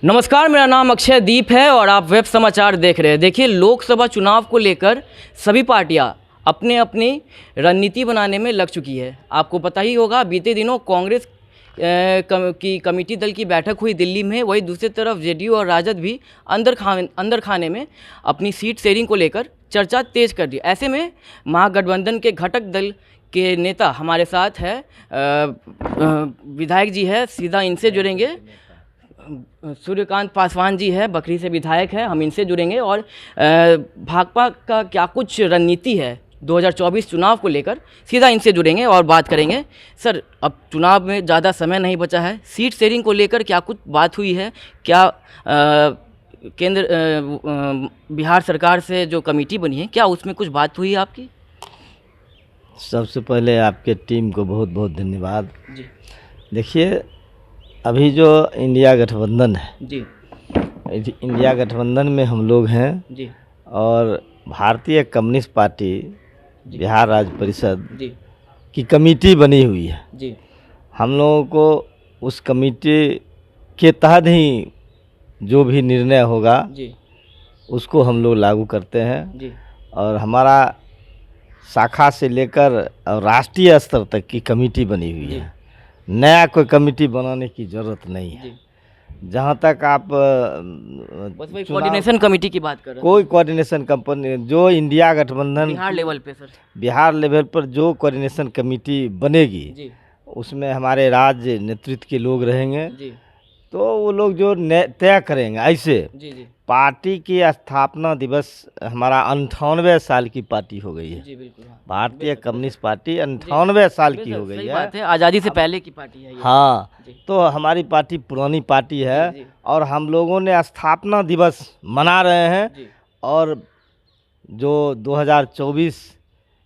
नमस्कार, मेरा नाम अक्षय दीप है और आप वेब समाचार देख रहे हैं। देखिए, लोकसभा चुनाव को लेकर सभी पार्टियां अपने अपनी रणनीति बनाने में लग चुकी है। आपको पता ही होगा, बीते दिनों कांग्रेस की कमेटी दल की बैठक हुई दिल्ली में। वही दूसरी तरफ जेडीयू और राजद भी अंदर खाने में अपनी सीट शेयरिंग को लेकर चर्चा तेज कर दी। ऐसे में महागठबंधन के घटक दल के नेता हमारे साथ है, विधायक जी है, सीधा इनसे जुड़ेंगे। सूर्यकांत पासवान जी है, बकरी से विधायक है, हम इनसे जुड़ेंगे और भाकपा का क्या कुछ रणनीति है 2024 चुनाव को लेकर, सीधा इनसे जुड़ेंगे और बात करेंगे। सर, अब चुनाव में ज़्यादा समय नहीं बचा है, सीट शेयरिंग को लेकर क्या कुछ बात हुई है? क्या केंद्र बिहार सरकार से जो कमेटी बनी है, क्या उसमें कुछ बात हुई है आपकी? सबसे पहले आपके टीम को बहुत बहुत धन्यवाद जी। देखिए, अभी जो इंडिया गठबंधन है जी, इंडिया गठबंधन में हम लोग हैं जी, और भारतीय कम्युनिस्ट पार्टी बिहार राज्य परिषद जी, की कमेटी बनी हुई है। जी, हम लोगों को उस कमेटी के तहत ही जो भी निर्णय होगा जी, उसको हम लोग लागू करते हैं जी, और हमारा शाखा से लेकर और राष्ट्रीय स्तर तक की कमेटी बनी हुई जी। है। नया कोई कमेटी बनाने की ज़रूरत नहीं है। जी। जहाँ तक आप बस वही कोऑर्डिनेशन कमेटी की बात कर रहे हैं। कोई कोऑर्डिनेशन कंपनी जो इंडिया गठबंधन बिहार लेवल पे सर। बिहार लेवल पर जो कोऑर्डिनेशन कमेटी बनेगी जी, उसमें हमारे राज्य नेतृत्व के लोग रहेंगे। जी, तो वो लोग जो तय करेंगे। ऐसे जी, जी, पार्टी की स्थापना दिवस हमारा 98 साल की पार्टी हो गई है। जी, बिल्कुल। हाँ, भारतीय कम्युनिस्ट पार्टी 98 साल की हो गई सही है। बात है, आज़ादी से पहले की पार्टी है ये। हाँ, जी, तो हमारी पार्टी पुरानी पार्टी है जी, जी। और हम लोगों ने स्थापना दिवस मना रहे हैं। जी, और जो 2024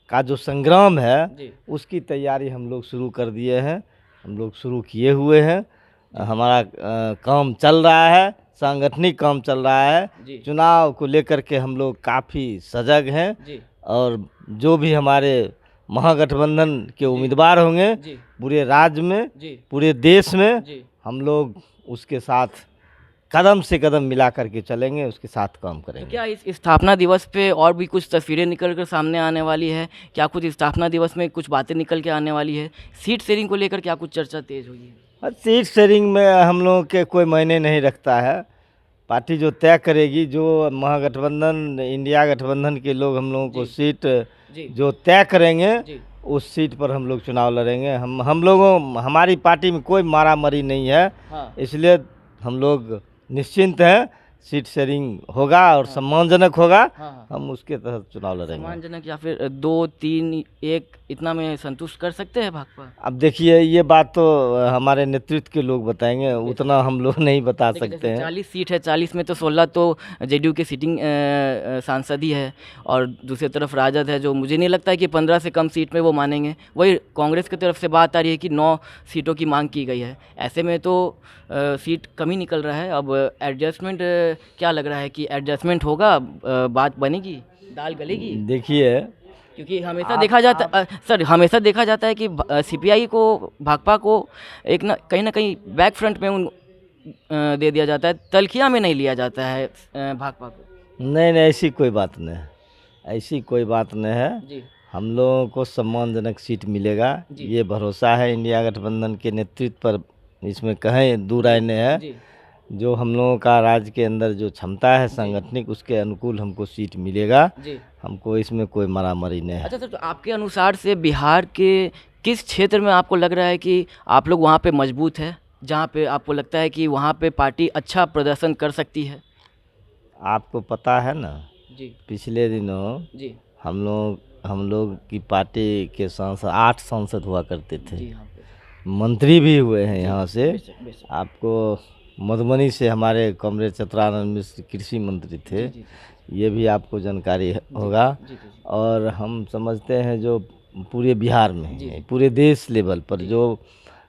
का जो संग्राम है जी, उसकी तैयारी हम लोग शुरू कर दिए हैं, हम लोग शुरू किए हुए हैं। हमारा काम चल रहा है, सांगठनिक काम चल रहा है। जी, चुनाव को लेकर के हम लोग काफ़ी सजग हैं जी, और जो भी हमारे महागठबंधन के उम्मीदवार होंगे जी, पूरे राज्य में, जी, पूरे देश में, जी। हम लोग उसके साथ कदम से कदम मिला करके चलेंगे, उसके साथ काम तो करेंगे। क्या इस स्थापना दिवस पे और भी कुछ तस्वीरें निकल कर सामने आने वाली है? क्या कुछ स्थापना दिवस में कुछ बातें निकल के आने वाली है? सीट शेयरिंग को लेकर क्या कुछ चर्चा तेज हुई है? और सीट शेयरिंग में हम लोगों के कोई मायने नहीं रखता है। पार्टी जो तय करेगी, जो महागठबंधन इंडिया गठबंधन के लोग हम लोगों को जी। सीट जी, जो तय करेंगे जी, उस सीट पर हम लोग चुनाव लड़ेंगे। हमारी पार्टी में कोई मारामारी नहीं है, हाँ, इसलिए हम लोग निश्चिंत हैं। सीट शेयरिंग होगा और हाँ। सम्मानजनक होगा, हाँ, हाँ। हम उसके तहत चुनाव लड़ेंगे। सम्मानजनक या फिर 2, 3, 1 इतना में संतुष्ट कर सकते हैं भाकपा? अब देखिए, ये बात तो हमारे नेतृत्व के लोग बताएंगे, उतना हम लोग नहीं बता देखिए, सकते जैसे हैं। 40 सीट है, 40 में तो 16 तो जेडीयू के सिटिंग सांसद ही है और दूसरी तरफ राजद है, जो मुझे नहीं लगता है कि 15 से कम सीट में वो मानेंगे। वही कांग्रेस की तरफ से बात आ रही है कि 9 सीटों की मांग की गई है। ऐसे में तो सीट कम ही निकल रहा है। अब एडजस्टमेंट क्या लग रहा है कि एडजस्टमेंट होगा, बात बनेगी, दाल गलेगी? देखिए, क्योंकि हमेशा देखा जाता सर, हमेशा देखा जाता है कि सीपीआई को, भाकपा को एक कहीं ना कहीं बैक फ्रंट में दे दिया जाता है, तलखिया में नहीं लिया जाता है भाकपा को। नहीं नहीं, ऐसी कोई बात नहीं है, ऐसी कोई बात नहीं है। जी, हम लोगों को सम्मानजनक सीट मिलेगा, जी। ये भरोसा है इंडिया गठबंधन के नेतृत्व पर। इसमें कहें दूर आने है, जी, जो हम लोगों का राज्य के अंदर जो क्षमता है सांगठनिक, उसके अनुकूल हमको सीट मिलेगा। जी। हमको इसमें कोई मारामारी नहीं है। अच्छा सर, तो आपके अनुसार से बिहार के किस क्षेत्र में आपको लग रहा है कि आप लोग वहाँ पे मजबूत है, जहाँ पे आपको लगता है कि वहाँ पे पार्टी अच्छा प्रदर्शन कर सकती है? आपको पता है ना, जी, पिछले दिनों जी, हम लोग की पार्टी के सांसद 8 सांसद हुआ करते थे, जी, यहाँ पे मंत्री भी हुए हैं यहाँ से। बेशक, बेशक। आपको मधुबनी से हमारे कॉमरेड चित्रानंद मिश्र कृषि मंत्री थे, जी, ये भी आपको जानकारी होगा। जी, जी, जी, और हम समझते हैं जो पूरे बिहार में, जी, जी। पूरे देश लेवल पर जो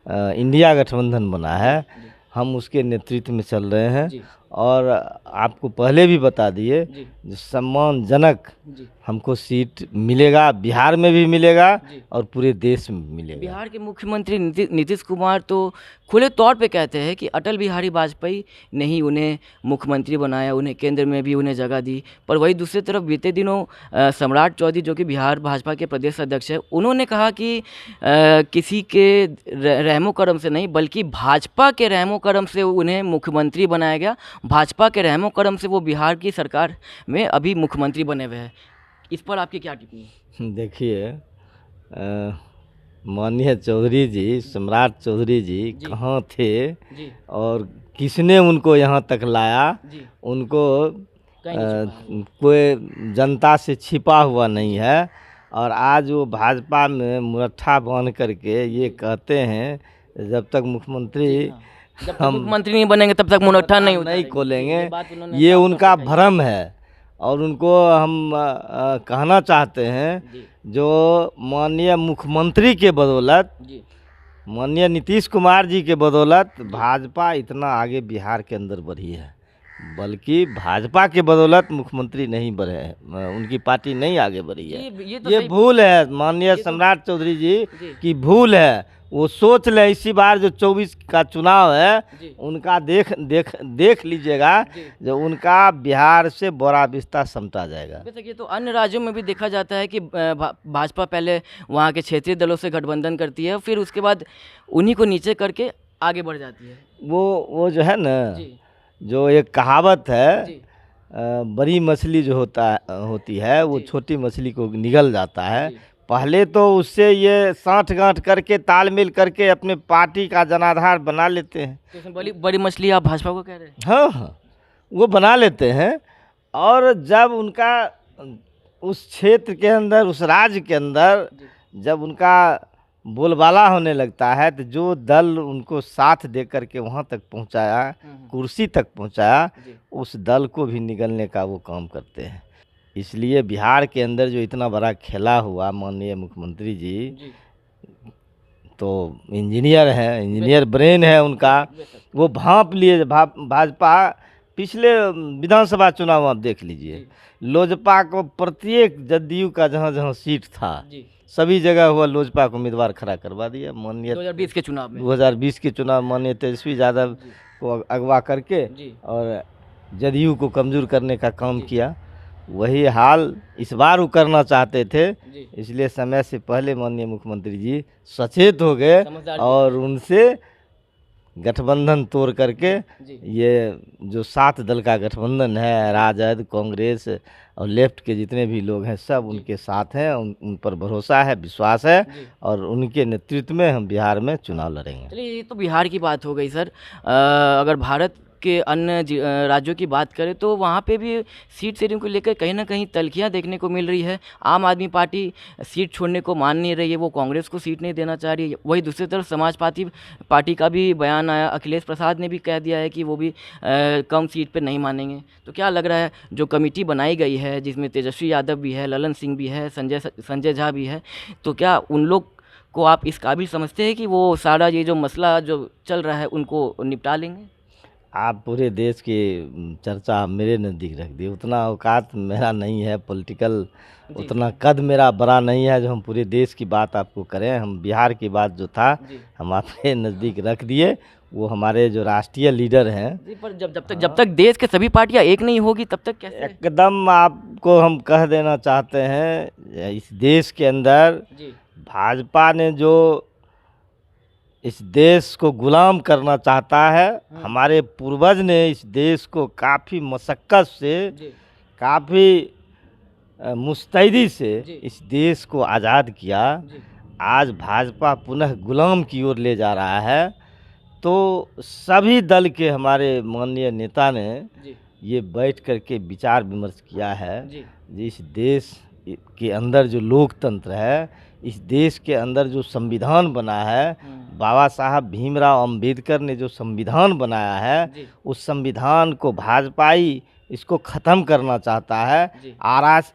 इंडिया गठबंधन बना है, जी, हम उसके नेतृत्व में चल रहे हैं जी, और आपको पहले भी बता दिए जी जो सम्मानजनक जी हमको सीट मिलेगा, बिहार में भी मिलेगा जी। और पूरे देश में मिलेगा। बिहार के मुख्यमंत्री नीतीश कुमार तो खुले तौर पे कहते हैं कि अटल बिहारी वाजपेयी ने ही उन्हें मुख्यमंत्री बनाया, उन्हें केंद्र में भी उन्हें जगह दी। पर वही दूसरी तरफ बीते दिनों सम्राट चौधरी जो कि बिहार भाजपा के प्रदेश अध्यक्ष है, उन्होंने कहा कि किसी के रहमो करम से नहीं बल्कि भाजपा के रहमो करम से उन्हें मुख्यमंत्री बनाया गया। भाजपा के रहमो करम से वो बिहार की सरकार में अभी मुख्यमंत्री बने हुए हैं। इस पर आपकी क्या टिप्पणी? देखिए माननीय चौधरी जी, सम्राट चौधरी जी जी। कहाँ थे जी और किसने उनको यहाँ तक लाया? जी उनको कहीं नहीं छुपा है। कोई जनता से छिपा हुआ नहीं है। और आज वो भाजपा में मुरट्ठा बांध करके ये कहते हैं जब तक मुख्यमंत्री हाँ। जब तक हम मुख्यमंत्री नहीं बनेंगे तब तक मुनट्ठा नहीं नहीं उतारेंगे। खोलेंगे, ये बात उन्होंने ये साफ तौर उनका पे कही। भ्रम है। और उनको हम कहना चाहते हैं जी जो माननीय मुख्यमंत्री के बदौलत, जी माननीय नीतीश कुमार जी के बदौलत भाजपा इतना आगे बिहार के अंदर बढ़ी है, बल्कि भाजपा के बदौलत मुख्यमंत्री नहीं बढ़े हैं, उनकी पार्टी नहीं आगे बढ़ी है। ये तो ये सही। भूल है माननीय तो- सम्राट चौधरी जी जी की भूल है। वो सोच ले इसी बार जो 24 का चुनाव है जी उनका देख लीजिएगा, जी। जो उनका बिहार से बड़ा विस्तार समटा जाएगा। वैसे ये तो अन्य राज्यों में भी देखा जाता है कि भाजपा पहले वहाँ के क्षेत्रीय दलों से गठबंधन करती है, फिर उसके बाद उन्हीं को नीचे करके आगे बढ़ जाती है। वो जो है ना, जी जो एक कहावत है, जी बड़ी मछली जो होती है वो जी। छोटी मछली को निगल जाता है। जी। पहले तो उससे ये साठगांठ करके तालमेल करके अपने पार्टी का जनाधार बना लेते हैं। तो इसमें बड़ी बड़ी मछली आप भाजपा को कह रहे हैं? हाँ हाँ, वो बना लेते हैं। और जब उनका उस क्षेत्र के अंदर, उस राज्य के अंदर जी जब उनका बोलबाला होने लगता है, तो जो दल उनको साथ दे करके वहाँ तक पहुँचाया, कुर्सी तक पहुँचाया, जी उस दल को भी निगलने का वो काम करते हैं। इसलिए बिहार के अंदर जो इतना बड़ा खेला हुआ, माननीय मुख्यमंत्री जी जी तो इंजीनियर हैं, इंजीनियर ब्रेन है उनका। वो भांप लिए भाजपा पिछले विधानसभा चुनाव आप देख लीजिए, लोजपा को प्रत्येक जदयू का जहाँ जहाँ सीट था जी सभी जगह हुआ लोजपा को उम्मीदवार खड़ा करवा दिया। माननीय 2020 के चुनाव में 2020 के चुनाव माननीय तेजस्वी यादव जी को अगवा करके जी और जदयू को कमज़ोर करने का काम जी। किया। वही हाल इस बार वो करना चाहते थे, जी इसलिए समय से पहले माननीय मुख्यमंत्री जी सचेत हो गए समझदार और उनसे गठबंधन तोड़ करके जी ये जो 7 दल का गठबंधन है, राजद, कांग्रेस और लेफ्ट के जितने भी लोग हैं सब उनके साथ हैं। उन पर भरोसा है, विश्वास है जी। और उनके नेतृत्व में हम बिहार में चुनाव लड़ेंगे। चलिए, ये तो बिहार की बात हो गई सर। अगर भारत के अन्य राज्यों की बात करें तो वहाँ पे भी सीट शेयरिंग को लेकर कहीं ना कहीं तल्खियाँ देखने को मिल रही है। आम आदमी पार्टी सीट छोड़ने को मान नहीं रही है, वो कांग्रेस को सीट नहीं देना चाह रही है। वही दूसरी तरफ समाजवादी पार्टी का भी बयान आया, अखिलेश प्रसाद ने भी कह दिया है कि वो भी कम सीट पे नहीं मानेंगे। तो क्या लग रहा है, जो कमेटी बनाई गई है जिसमें तेजस्वी यादव भी है, ललन सिंह भी है, संजय झा भी है, तो क्या उन लोग को आप इस काबिल समझते हैं कि वो सारा ये जो मसला जो चल रहा है उनको निपटा लेंगे? आप पूरे देश की चर्चा मेरे नज़दीक रख दी। उतना औकात मेरा नहीं है पॉलिटिकल, जी। उतना कद मेरा बड़ा नहीं है जो हम पूरे देश की बात आपको करें। हम बिहार की बात जो था जी हम आपके नज़दीक रख दिए। वो हमारे जो राष्ट्रीय लीडर हैं, जी, पर जब तक देश के सभी पार्टियां एक नहीं होगी तब तक कैसे? एकदम आपको हम कह देना चाहते हैं, इस देश के अंदर जी भाजपा ने जो इस देश को गुलाम करना चाहता है, हमारे पूर्वज ने इस देश को काफ़ी मशक्क़त से, जी काफ़ी मुस्तैदी से जी। इस देश को आज़ाद किया। जी आज भाजपा पुनः गुलाम की ओर ले जा रहा है। तो सभी दल के हमारे माननीय नेता ने जी ये बैठ करके विचार विमर्श किया है। जी इस देश के अंदर जो लोकतंत्र है, इस देश के अंदर जो संविधान बना है, बाबा साहब भीमराव अंबेडकर ने जो संविधान बनाया है, जी उस संविधान को भाजपाई इसको ख़त्म करना चाहता है। जी।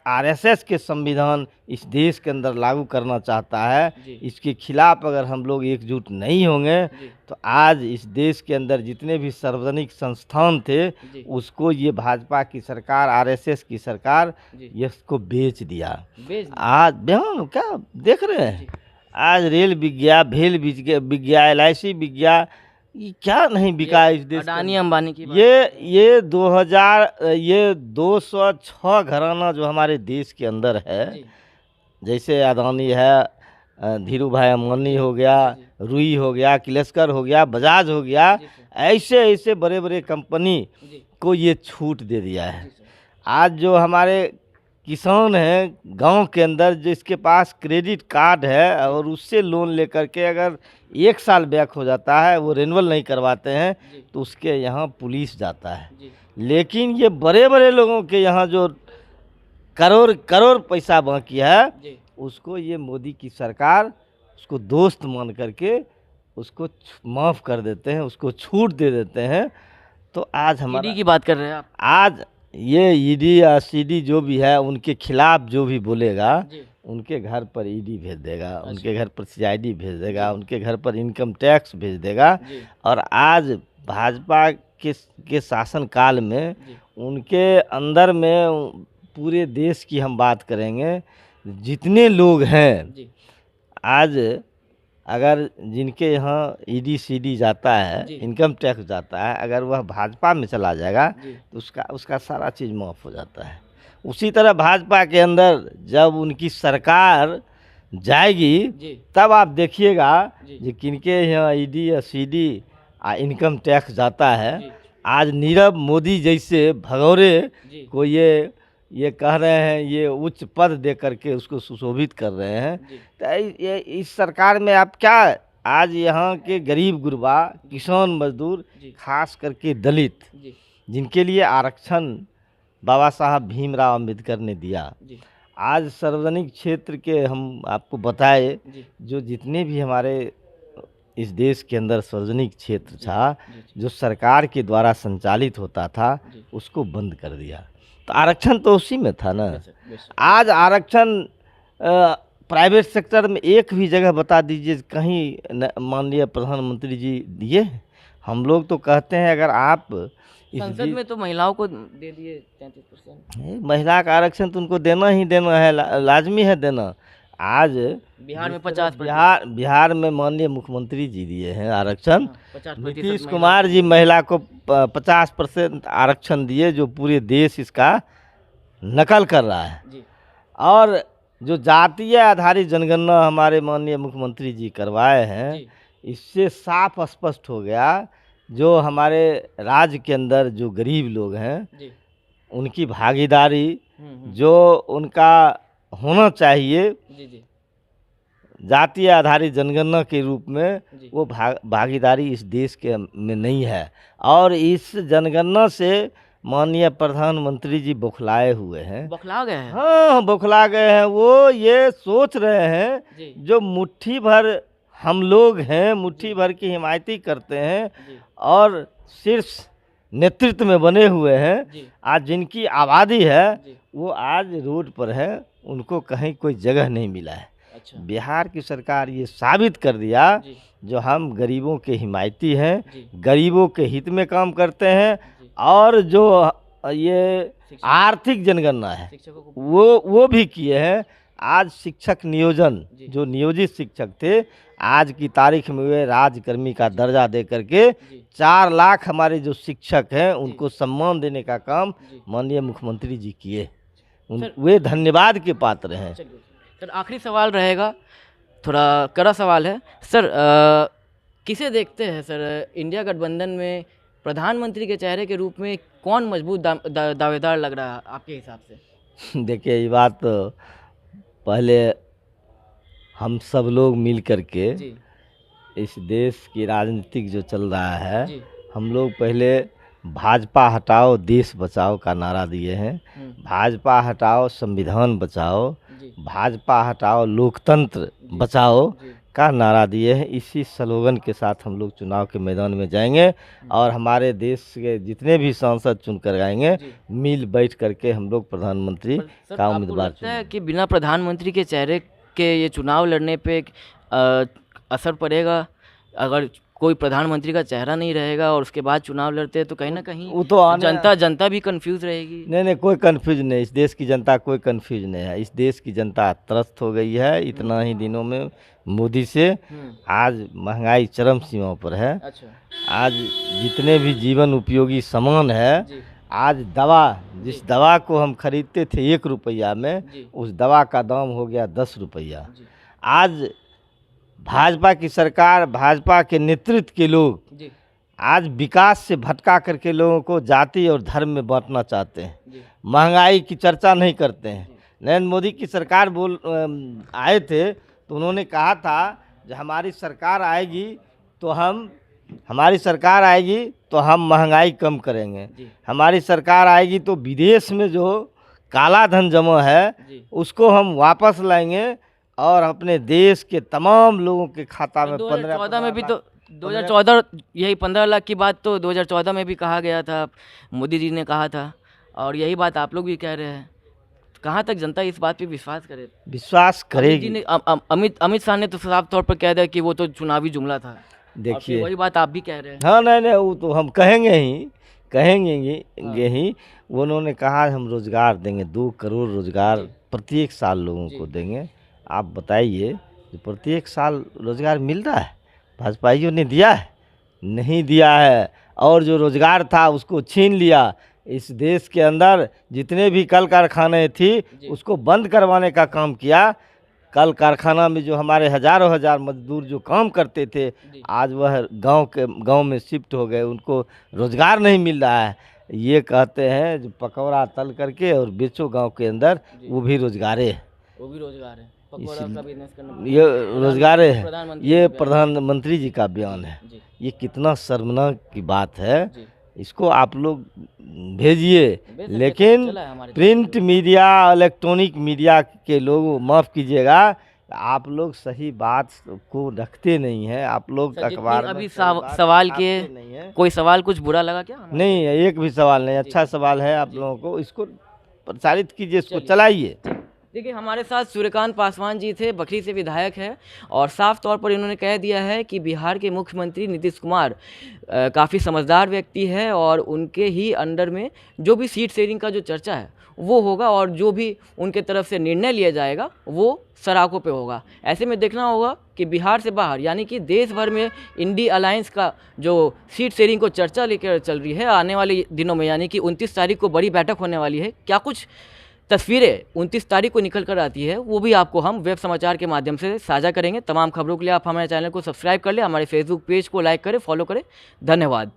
आरएसएस के संविधान इस देश के अंदर लागू करना चाहता है। जी। इसके खिलाफ अगर हम लोग एकजुट नहीं होंगे जी। तो आज इस देश के अंदर जितने भी सार्वजनिक संस्थान थे जी। उसको ये भाजपा की सरकार, आरएसएस की सरकार जी। ये इसको बेच दिया। बेच दिया। आज हाँ, क्या देख रहे हैं, आज रेल बिक गया, भेल बिक गया, LIC बिक गया, ये क्या नहीं बिका इस देश के अडानी अंदर। अंबानी की बात ये 206 घराना जो हमारे देश के अंदर है, जी। जैसे अदानी है, धीरू भाई अंबानी हो गया, रुई हो गया, किर्लोस्कर हो गया, बजाज हो गया, जी सर। ऐसे ऐसे बड़े बड़े कंपनी जी। को ये छूट दे दिया है। जी सर। आज जो हमारे किसान हैं गांव के अंदर, जिसके पास क्रेडिट कार्ड है और उससे लोन लेकर के अगर 1 साल बैक हो जाता है, वो रिन्यूअल नहीं करवाते हैं, जी। तो उसके यहाँ पुलिस जाता है। जी। लेकिन ये बड़े बड़े लोगों के यहाँ जो करोड़ करोड़ पैसा बाकी है, जी। उसको ये मोदी की सरकार उसको दोस्त मान करके उसको माफ़ कर देते हैं, उसको छूट दे देते हैं। तो आज हमारा ईडी की बात कर रहे हैं आप। आज ये ईडी या सीडी जो भी है, उनके खिलाफ जो भी बोलेगा जी। उनके घर पर ईडी भेज देगा, अच्छा। उनके घर पर CID भेज देगा, उनके घर पर इनकम टैक्स भेज देगा। जी। और आज भाजपा के शासन काल में जी। उनके अंदर में पूरे देश की हम बात करेंगे, जितने लोग हैं जी। आज अगर जिनके यहाँ ईडी सीडी जाता है, जी। इनकम टैक्स जाता है, अगर वह भाजपा में चला जाएगा जी। तो उसका सारा चीज़ माफ़ हो जाता है। उसी तरह भाजपा के अंदर जब उनकी सरकार जाएगी जी। तब आप देखिएगा जी। कि किनके यहाँ ईडी या सीडी इनकम टैक्स जाता है। जी। आज नीरव मोदी जैसे भगौरे जी। को ये कह रहे हैं, ये उच्च पद दे करके उसको सुशोभित कर रहे हैं। जी। तो इस सरकार में आप क्या, आज यहाँ के गरीब गुरबा, किसान मजदूर, जी। खास करके दलित, जी। जिनके लिए आरक्षण बाबा साहब भीमराव अम्बेडकर ने दिया, जी। आज सार्वजनिक क्षेत्र के हम आपको बताए, जी। जो जितने भी हमारे इस देश के अंदर सार्वजनिक क्षेत्र था, जी। जो सरकार के द्वारा संचालित होता था, जी। उसको बंद कर दिया। तो आरक्षण तो उसी में था ना। बेशक, बेशक। आज आरक्षण प्राइवेट सेक्टर में एक भी जगह बता दीजिए कहीं माननीय प्रधानमंत्री जी दिए। हम लोग तो कहते हैं अगर आप संसद में तो महिलाओं को दे दिए 33%। महिला का आरक्षण तो उनको देना ही देना है, लाजमी है देना। आज बिहार में 50%। बिहार में माननीय मुख्यमंत्री जी दिए हैं आरक्षण। 50% नीतीश कुमार जी महिला को 50% आरक्षण दिए, जो पूरे देश इसका नकल कर रहा है। जी। और जो जातीय आधारित जनगणना हमारे माननीय मुख्यमंत्री जी करवाए हैं, जी। इससे साफ स्पष्ट हो गया जो हमारे राज्य के अंदर जो गरीब लोग हैं जी। उनकी भागीदारी हम्म। जो उनका होना चाहिए जी। जी। जातीय आधारित जनगणना के रूप में, जी। वो भागीदारी इस देश के में नहीं है। और इस जनगणना से माननीय प्रधानमंत्री जी बौखलाए हुए हैं। बौखला गए हैं। हाँ, बौखला गए हैं। वो ये सोच रहे हैं जी। जो मुट्ठी भर हम लोग हैं, मुट्ठी भर की हिमायती करते हैं जी। और शीर्ष नेतृत्व में बने हुए हैं, जी। आज जिनकी आबादी है जी। वो आज रोड पर है, उनको कहीं कोई जगह नहीं मिला है। अच्छा। बिहार की सरकार ये साबित कर दिया जी। जो हम गरीबों के हिमायती हैं, जी। गरीबों के हित में काम करते हैं। जी। और जो ये शिक्षक- आर्थिक जनगणना है शिक्षकों को वो भी किए हैं। आज शिक्षक नियोजन, जी। जो नियोजित शिक्षक थे, आज की तारीख में वे राजकर्मी का दर्जा दे करके जी। 4 लाख हमारे जो शिक्षक हैं उनको सम्मान देने का काम जी। माननीय मुख्यमंत्री जी किए। सर- वे धन्यवाद के पात्र हैं। चलिए सर, आखिरी सवाल रहेगा, थोड़ा कड़ा सवाल है सर। किसे देखते हैं सर इंडिया गठबंधन में प्रधानमंत्री के चेहरे के रूप में कौन मजबूत दावेदार लग रहा है आपके हिसाब से? देखिए, ये बात तो पहले हम सब लोग मिल करके जी। इस देश की राजनीतिक जो चल रहा है, जी। हम लोग पहले भाजपा हटाओ देश बचाओ का नारा दिए हैं। भाजपा हटाओ संविधान बचाओ, जी। भाजपा हटाओ लोकतंत्र बचाओ। जी। का नारा दिए हैं। इसी स्लोगन के साथ हम लोग चुनाव के मैदान में जाएंगे और हमारे देश के जितने भी सांसद चुनकर आएंगे, मिल बैठ करके हम लोग प्रधानमंत्री सर, का आपको उम्मीदवार लगता है चुनेंगे। कि बिना प्रधानमंत्री के चेहरे के ये चुनाव लड़ने पे असर पड़ेगा? अगर कोई प्रधानमंत्री का चेहरा नहीं रहेगा और उसके बाद चुनाव लड़ते हैं तो कहीं ना कहीं वो तो जनता भी कंफ्यूज रहेगी। नहीं, कोई कंफ्यूज नहीं, इस देश की जनता कोई कंफ्यूज नहीं है। इस देश की जनता त्रस्त हो गई है इतना ही दिनों में मोदी से। आज महंगाई चरम सीमा पर है। अच्छा। आज जितने भी जीवन उपयोगी सामान है, जी। आज दवा, जिस दवा को हम खरीदते थे 1 रुपया में, जी। उस दवा का दाम हो गया 10 रुपया। जी। आज भाजपा की सरकार, भाजपा के नेतृत्व के लोग जी। आज विकास से भटका करके लोगों को जाति और धर्म में बांटना चाहते हैं। जी। महंगाई की चर्चा नहीं करते हैं। नरेंद्र मोदी की सरकार आए थे तो उन्होंने कहा था जब हमारी सरकार आएगी तो हम महंगाई कम करेंगे। हमारी सरकार आएगी तो विदेश में जो काला धन जमा है उसको हम वापस लाएंगे और अपने देश के तमाम लोगों के खाता में 2014 में भी तो 2014 यही 15 लाख की बात तो 2014 में भी कहा गया था, मोदी जी ने कहा था, और यही बात आप लोग भी कह रहे हैं। कहाँ तक जनता इस बात पे विश्वास करे? विश्वास करेगी। अमित शाह ने तो साफ तौर पर कह दिया कि वो तो चुनावी जुमला था। देखिए, वही बात आप भी कह रहे हैं। हाँ, नहीं, वो तो हम कहेंगे ही। उन्होंने कहा हम रोजगार देंगे, 2 करोड़ रोजगार प्रत्येक साल लोगों को देंगे। आप बताइए, प्रत्येक साल रोजगार मिल रहा है? भाजपाइयों ने दिया है? नहीं दिया है। और जो रोजगार था उसको छीन लिया। इस देश के अंदर जितने भी कल कारखाने थी उसको बंद करवाने का काम किया। कल कारखाना में जो हमारे हजार मजदूर जो काम करते थे, आज वह गांव में शिफ्ट हो गए, उनको रोजगार नहीं मिल रहा है। ये कहते हैं जो पकौड़ा तल करके और बेचो गांव के अंदर, वो भी रोजगार है। ये रोजगार है। ये प्रधानमंत्री जी का बयान है। ये कितना शर्मनाक की बात है। इसको आप लोग भेजिए, लेकिन प्रिंट मीडिया, इलेक्ट्रॉनिक मीडिया के लोग, माफ़ कीजिएगा, आप लोग सही बात को रखते नहीं हैं। आप लोग अखबार में अभी सवाल किए, कोई सवाल कुछ बुरा लगा क्या? नहीं, एक भी सवाल नहीं, अच्छा सवाल है। आप लोगों को इसको प्रचारित कीजिए, इसको चलाइए। देखिए, हमारे साथ सूर्यकांत पासवान जी थे, बखरी से विधायक है, और साफ तौर पर इन्होंने कह दिया है कि बिहार के मुख्यमंत्री नीतीश कुमार काफ़ी समझदार व्यक्ति है और उनके ही अंडर में जो भी सीट शेयरिंग का जो चर्चा है वो होगा और जो भी उनके तरफ से निर्णय लिया जाएगा वो सराखों पे होगा। ऐसे में देखना होगा कि बिहार से बाहर यानी कि देश भर में इंडी अलायंस का जो सीट शेयरिंग को चर्चा लेकर चल रही है, आने वाले दिनों में यानी कि 29 तारीख को बड़ी बैठक होने वाली है। क्या कुछ तस्वीरें 29 तारीख को निकल कर आती है वो भी आपको हम वेब समाचार के माध्यम से साझा करेंगे। तमाम खबरों के लिए आप हमारे चैनल को सब्सक्राइब कर लें, हमारे फेसबुक पेज को लाइक करें, फॉलो करें। धन्यवाद।